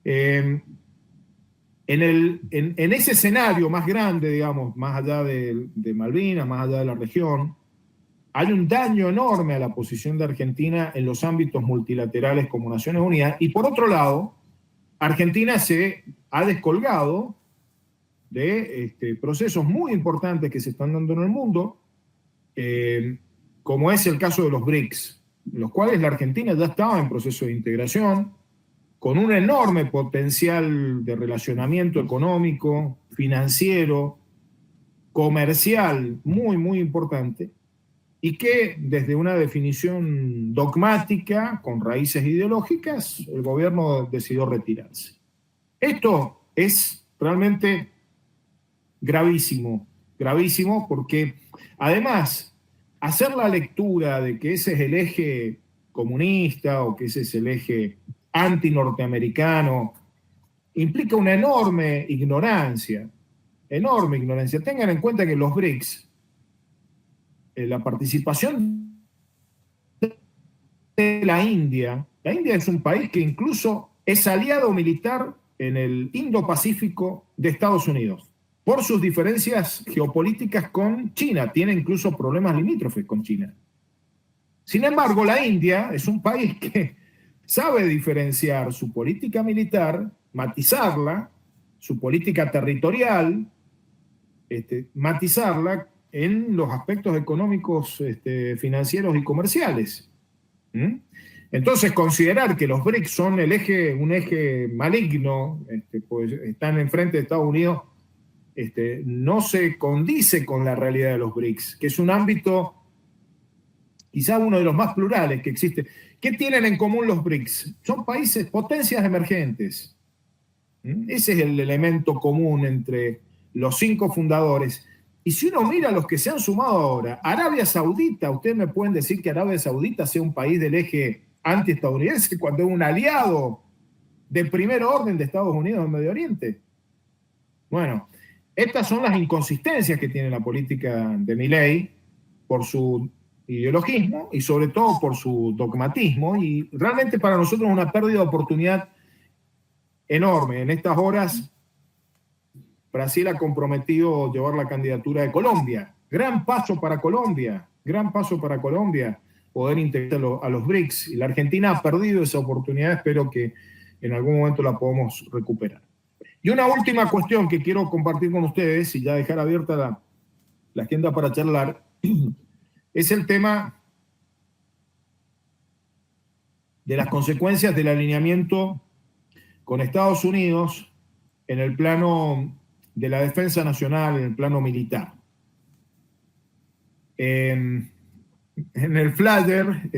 En ese escenario más grande, digamos, más allá de Malvinas, más allá de la región, hay un daño enorme a la posición de Argentina en los ámbitos multilaterales como Naciones Unidas. Y por otro lado, Argentina se ha descolgado de procesos muy importantes que se están dando en el mundo, como es el caso de los BRICS, en los cuales la Argentina ya estaba en proceso de integración, con un enorme potencial de relacionamiento económico, financiero, comercial, muy, muy importante, y que desde una definición dogmática, con raíces ideológicas, el gobierno decidió retirarse. Esto es realmente gravísimo, gravísimo, porque además hacer la lectura de que ese es el eje comunista o que ese es el eje anti-norteamericano implica una enorme ignorancia, enorme ignorancia. Tengan en cuenta que los BRICS, la participación de la India es un país que incluso es aliado militar en el Indo-Pacífico de Estados Unidos, por sus diferencias geopolíticas con China, tiene incluso problemas limítrofes con China. Sin embargo, la India es un país que sabe diferenciar su política militar, matizarla, su política territorial, matizarla en los aspectos económicos, financieros y comerciales. Entonces, considerar que los BRICS son un eje maligno, pues están enfrente de Estados Unidos, no se condice con la realidad de los BRICS, que es un ámbito quizá uno de los más plurales que existe. ¿Qué tienen en común los BRICS? Son países, potencias emergentes. Ese es el elemento común entre los 5 fundadores. Y si uno mira a los que se han sumado ahora, Arabia Saudita, ustedes me pueden decir que Arabia Saudita sea un país del eje anti-estadounidense cuando es un aliado de primer orden de Estados Unidos en Medio Oriente. Bueno, estas son las inconsistencias que tiene la política de Milei por su ideologismo y sobre todo por su dogmatismo, y realmente para nosotros es una pérdida de oportunidad enorme. En estas horas Brasil ha comprometido llevar la candidatura de Colombia. Gran paso para Colombia, poder integrar a los BRICS, y la Argentina ha perdido esa oportunidad. Espero que en algún momento la podamos recuperar. Y una última cuestión que quiero compartir con ustedes, y ya dejar abierta la agenda para charlar, es el tema de las consecuencias del alineamiento con Estados Unidos en el plano de la defensa nacional, en el plano militar. En el flyer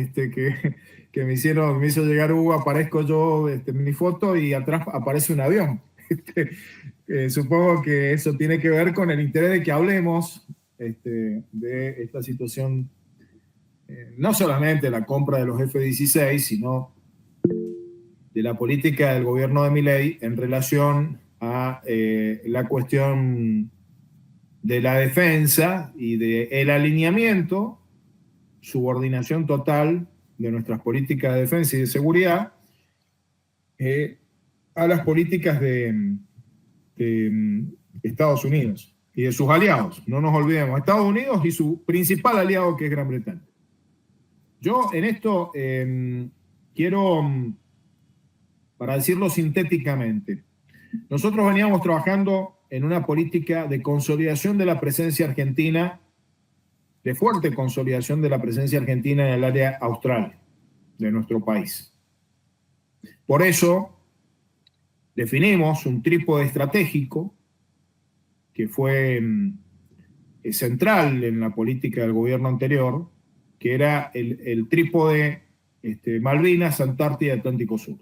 que me hizo llegar Hugo, aparezco yo en mi foto y atrás aparece un avión. Supongo que eso tiene que ver con el interés de que hablemos de esta situación, no solamente la compra de los F-16, sino de la política del gobierno de Milei en relación a la cuestión de la defensa y del alineamiento, subordinación total de nuestras políticas de defensa y de seguridad a las políticas de Estados Unidos y de sus aliados. No nos olvidemos, Estados Unidos y su principal aliado, que es Gran Bretaña. Yo en esto quiero, para decirlo sintéticamente, nosotros veníamos trabajando en una política de consolidación de la presencia argentina, de fuerte consolidación de la presencia argentina en el área austral de nuestro país. Por eso definimos un trípode estratégico que fue central en la política del gobierno anterior, que era el trípode Malvinas, Antártida y Atlántico Sur.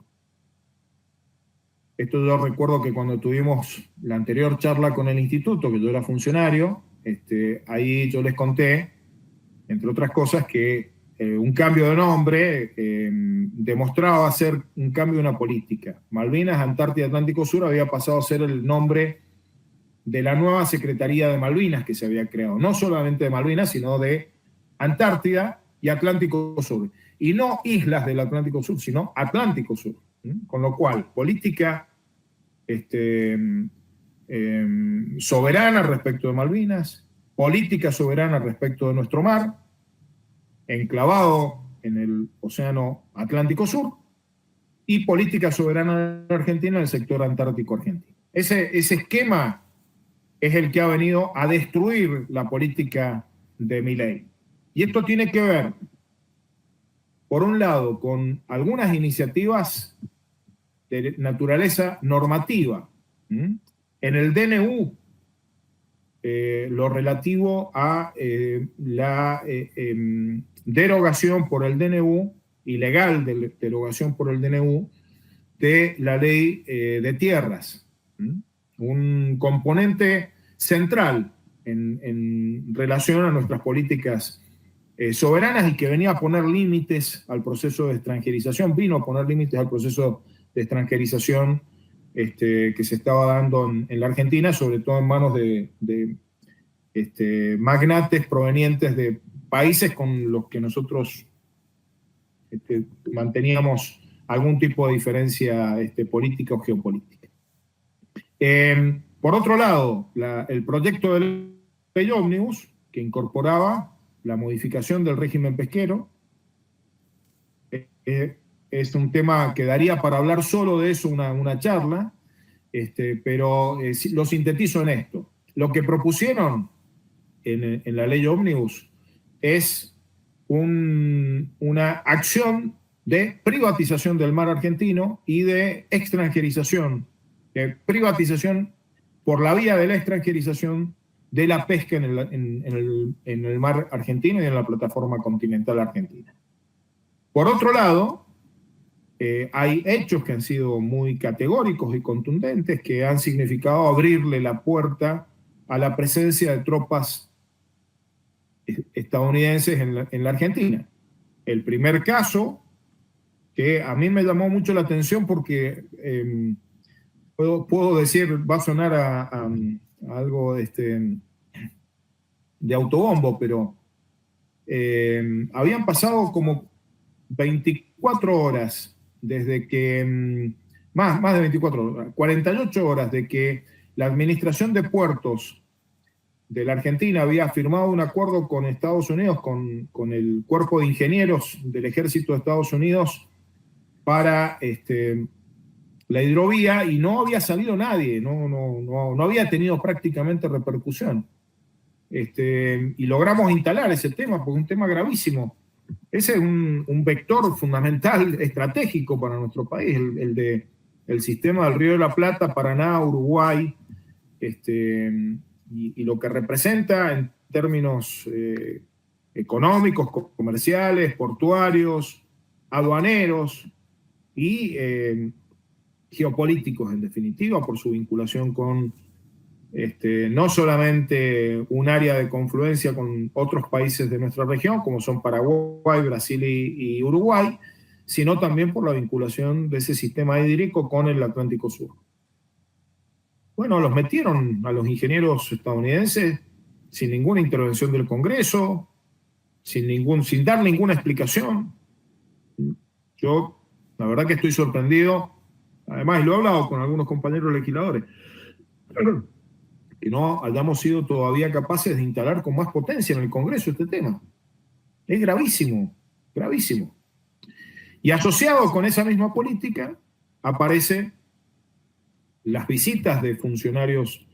Esto yo recuerdo que cuando tuvimos la anterior charla con el instituto, que yo era funcionario, ahí yo les conté, entre otras cosas, que un cambio de nombre demostraba ser un cambio de una política. Malvinas, Antártida, Atlántico Sur había pasado a ser el nombre de la nueva Secretaría de Malvinas que se había creado. No solamente de Malvinas, sino de Antártida y Atlántico Sur. Y no islas del Atlántico Sur, sino Atlántico Sur. Con lo cual, política soberana respecto de Malvinas, política soberana respecto de nuestro mar, enclavado en el Océano Atlántico Sur, y política soberana de Argentina en el sector antártico argentino. Ese esquema es el que ha venido a destruir la política de Milei. Y esto tiene que ver, por un lado, con algunas iniciativas de naturaleza normativa. En el DNU, lo relativo a la derogación por el DNU, ilegal de derogación por el DNU, de la ley de tierras. Un componente central en relación a nuestras políticas soberanas y que venía a poner límites al proceso de extranjerización, vino a poner límites al proceso de extranjerización que se estaba dando en la Argentina, sobre todo en manos de magnates provenientes de países con los que nosotros manteníamos algún tipo de diferencia política o geopolítica. Por otro lado, el proyecto de ley Ómnibus, que incorporaba la modificación del régimen pesquero, es un tema que daría para hablar solo de eso una charla, pero lo sintetizo en esto. Lo que propusieron en la ley Ómnibus es una acción de privatización del mar argentino y de extranjerización, de privatización por la vía de la extranjerización de la pesca en el mar argentino y en la plataforma continental argentina. Por otro lado, hay hechos que han sido muy categóricos y contundentes que han significado abrirle la puerta a la presencia de tropas estadounidenses en la Argentina. El primer caso, que a mí me llamó mucho la atención porque puedo decir, va a sonar a algo de autobombo, pero habían pasado como 24 horas desde que, más de 24 horas, 48 horas de que la Administración de Puertos de la Argentina había firmado un acuerdo con Estados Unidos, con el Cuerpo de Ingenieros del Ejército de Estados Unidos para la hidrovía, y no había salido nadie, no había tenido prácticamente repercusión. Y logramos instalar ese tema, porque es un tema gravísimo. Ese es un vector fundamental, estratégico para nuestro país, el sistema del Río de la Plata, Paraná, Uruguay, y lo que representa en términos económicos, comerciales, portuarios, aduaneros y geopolíticos, en definitiva, por su vinculación con no solamente un área de confluencia con otros países de nuestra región, como son Paraguay, Brasil y Uruguay, sino también por la vinculación de ese sistema hídrico con el Atlántico Sur. Bueno, los metieron a los ingenieros estadounidenses sin ninguna intervención del Congreso, sin dar ninguna explicación. Yo, la verdad que estoy sorprendido, además, y lo he hablado con algunos compañeros legisladores, que no hayamos sido todavía capaces de instalar con más potencia en el Congreso este tema. Es gravísimo, gravísimo. Y asociado con esa misma política aparecen las visitas de funcionarios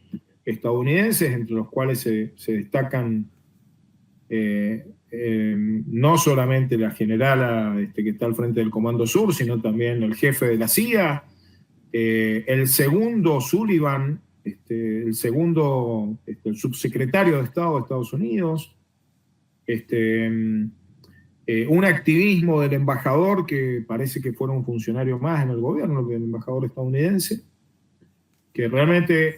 estadounidenses, entre los cuales se destacan no solamente la generala que está al frente del Comando Sur, sino también el jefe de la CIA, el segundo Sullivan, el subsecretario de Estado de Estados Unidos, un activismo del embajador que parece que fuera un funcionario más en el gobierno, el embajador estadounidense, que realmente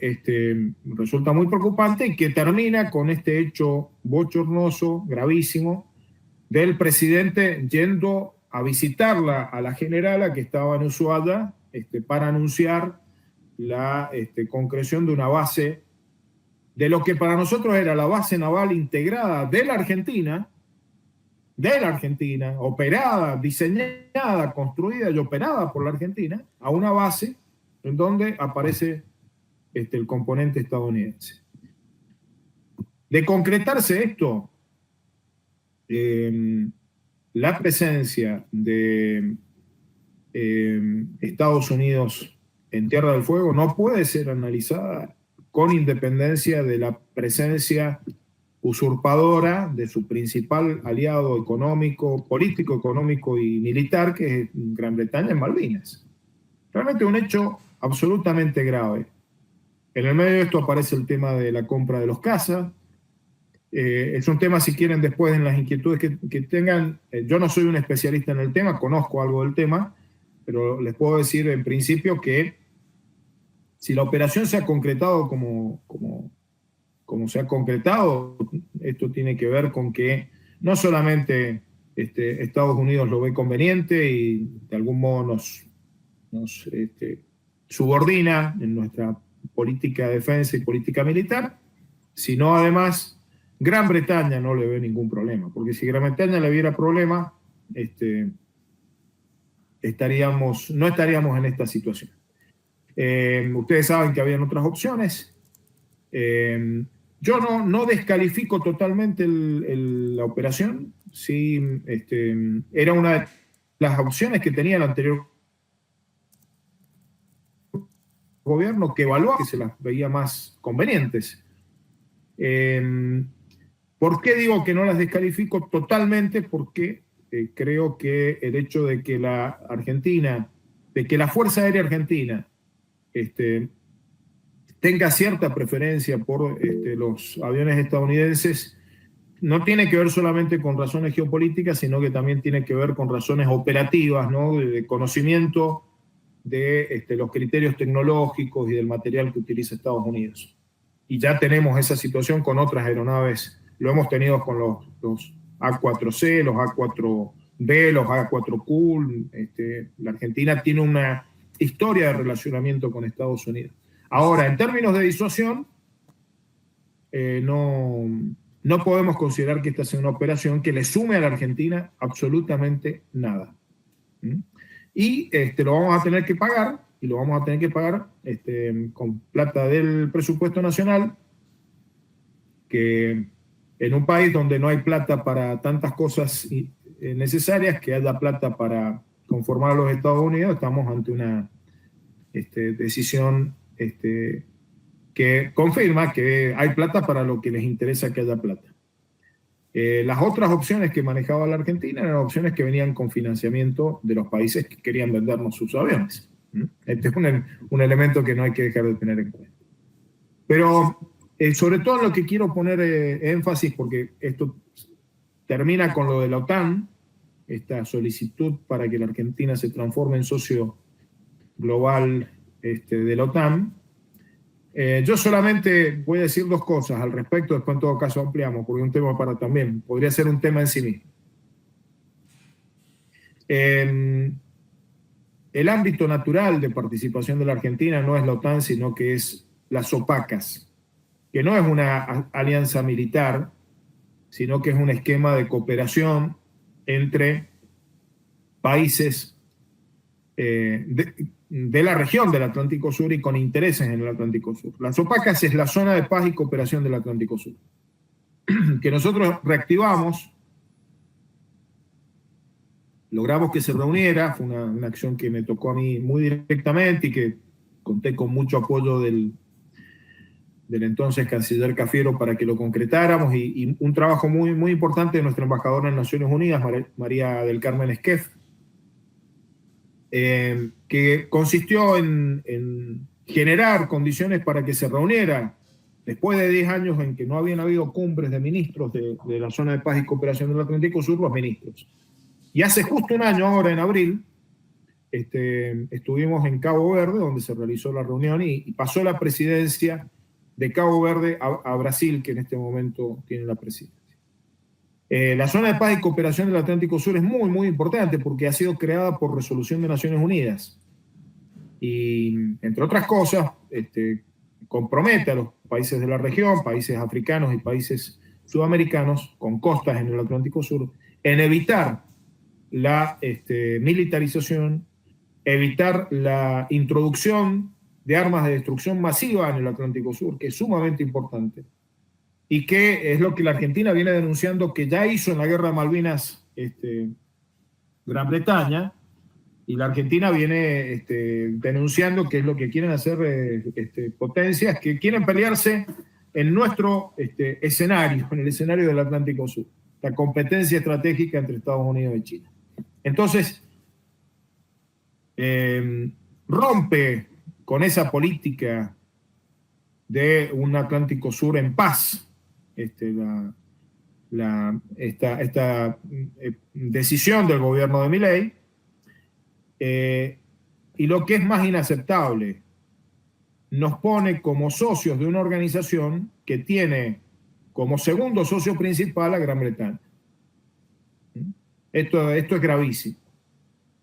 resulta muy preocupante y que termina con este hecho bochornoso, gravísimo, del presidente yendo a visitarla a la generala que estaba en Ushuaia para anunciar la concreción de una base, de lo que para nosotros era la base naval integrada de la Argentina, operada, diseñada, construida y operada por la Argentina, a una base en donde aparece el componente estadounidense. De concretarse esto, la presencia de Estados Unidos en Tierra del Fuego no puede ser analizada con independencia de la presencia usurpadora de su principal aliado económico, político, económico y militar, que es Gran Bretaña en Malvinas. Realmente un hecho absolutamente grave. En el medio de esto aparece el tema de la compra de los cazas. Es un tema, si quieren, después en las inquietudes que tengan. Yo no soy un especialista en el tema, conozco algo del tema, pero les puedo decir en principio que si la operación se ha concretado como se ha concretado, esto tiene que ver con que no solamente Estados Unidos lo ve conveniente y de algún modo nos subordina en nuestra política de defensa y política militar, sino además Gran Bretaña no le ve ningún problema, porque si Gran Bretaña le viera problema, no estaríamos en esta situación. Ustedes saben que habían otras opciones. Yo no descalifico totalmente la operación. Sí, era una de las opciones que tenía el anterior gobierno, que evaluaba, que se las veía más convenientes. ¿Por qué digo que no las descalifico totalmente? Porque creo que el hecho de que la Fuerza Aérea Argentina tenga cierta preferencia por los aviones estadounidenses no tiene que ver solamente con razones geopolíticas, sino que también tiene que ver con razones operativas, ¿no? De conocimiento de los criterios tecnológicos y del material que utiliza Estados Unidos. Y ya tenemos esa situación con otras aeronaves. Lo hemos tenido con los A4C, los A4B, los A4Q. La Argentina tiene una historia de relacionamiento con Estados Unidos. Ahora, en términos de disuasión, no podemos considerar que esta sea una operación que le sume a la Argentina absolutamente nada. Y lo vamos a tener que pagar, con plata del presupuesto nacional, que en un país donde no hay plata para tantas cosas necesarias, que haya plata para conformar a los Estados Unidos, estamos ante una decisión que confirma que hay plata para lo que les interesa que haya plata. Las otras opciones que manejaba la Argentina eran opciones que venían con financiamiento de los países que querían vendernos sus aviones. Este es un elemento que no hay que dejar de tener en cuenta. Pero sobre todo en lo que quiero poner énfasis, porque esto termina con lo de la OTAN, esta solicitud para que la Argentina se transforme en socio global de la OTAN. Yo solamente voy a decir dos cosas al respecto, después en todo caso ampliamos, porque es un tema podría ser un tema en sí mismo. El ámbito natural de participación de la Argentina no es la OTAN, sino que es las OPACAS, que no es una alianza militar, sino que es un esquema de cooperación entre países de la región del Atlántico Sur y con intereses en el Atlántico Sur. Las OPACAS es la zona de paz y cooperación del Atlántico Sur, que nosotros reactivamos, logramos que se reuniera, fue una acción que me tocó a mí muy directamente y que conté con mucho apoyo del entonces canciller Cafiero para que lo concretáramos, y un trabajo muy, muy importante de nuestra embajadora en Naciones Unidas, María del Carmen Esquef, que consistió en generar condiciones para que se reuniera, después de 10 años en que no habían habido cumbres de ministros de la zona de paz y cooperación del Atlántico Sur, los ministros. Y hace justo un año, ahora en abril, estuvimos en Cabo Verde, donde se realizó la reunión, y pasó la presidencia de Cabo Verde a Brasil, que en este momento tiene la presidencia. La zona de paz y cooperación del Atlántico Sur es muy, muy importante porque ha sido creada por resolución de Naciones Unidas. Y, entre otras cosas, compromete a los países de la región, países africanos y países sudamericanos con costas en el Atlántico Sur, en evitar la militarización, evitar la introducción de armas de destrucción masiva en el Atlántico Sur, que es sumamente importante, y que es lo que la Argentina viene denunciando que ya hizo en la guerra de Malvinas Gran Bretaña, y la Argentina viene denunciando que es lo que quieren hacer potencias que quieren pelearse en nuestro escenario, en el escenario del Atlántico Sur, la competencia estratégica entre Estados Unidos y China. Entonces, rompe con esa política de un Atlántico Sur en paz esta decisión del gobierno de Milei, y lo que es más inaceptable, nos pone como socios de una organización que tiene como segundo socio principal a Gran Bretaña. Esto es gravísimo.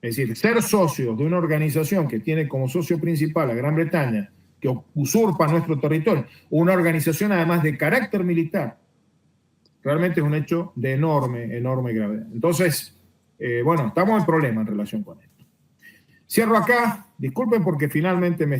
Es decir, ser socios de una organización que tiene como socio principal a Gran Bretaña, que usurpa nuestro territorio, una organización además de carácter militar, realmente es un hecho de enorme gravedad. Entonces, bueno, estamos en problema en relación con esto. Cierro acá, disculpen porque finalmente me